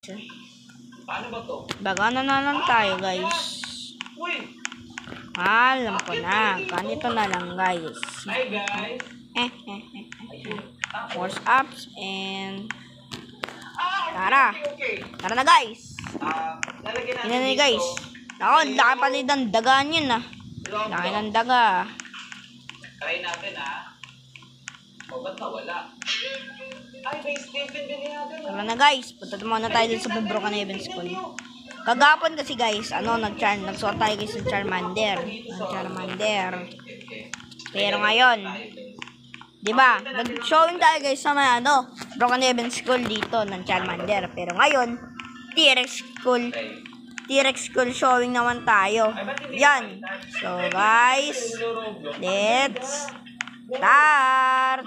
Paano ba to? Baga na lang tayo, guys. Uy! Alam ko na. Ganito na lang, guys. Hi guys! Force ups and... Tara! Tara na, guys. Lalagyan natin Yan na, dito. guys. Ako, laki pala ng dagaan yun, ah. Laki ng daga. Try natin o, ba't nawala? Ay, may Stephen din natin. Tara na, guys. Punta muna tayo dun sa Broken Heaven School. Kagapon kasi, guys, nagsuot tayo guys ng Charmander. Pero ngayon, diba, nag-showing tayo guys sa may Broken Heaven School dito ng Charmander. Pero ngayon, T-Rex School showing naman tayo. Yan. So, guys, let's start.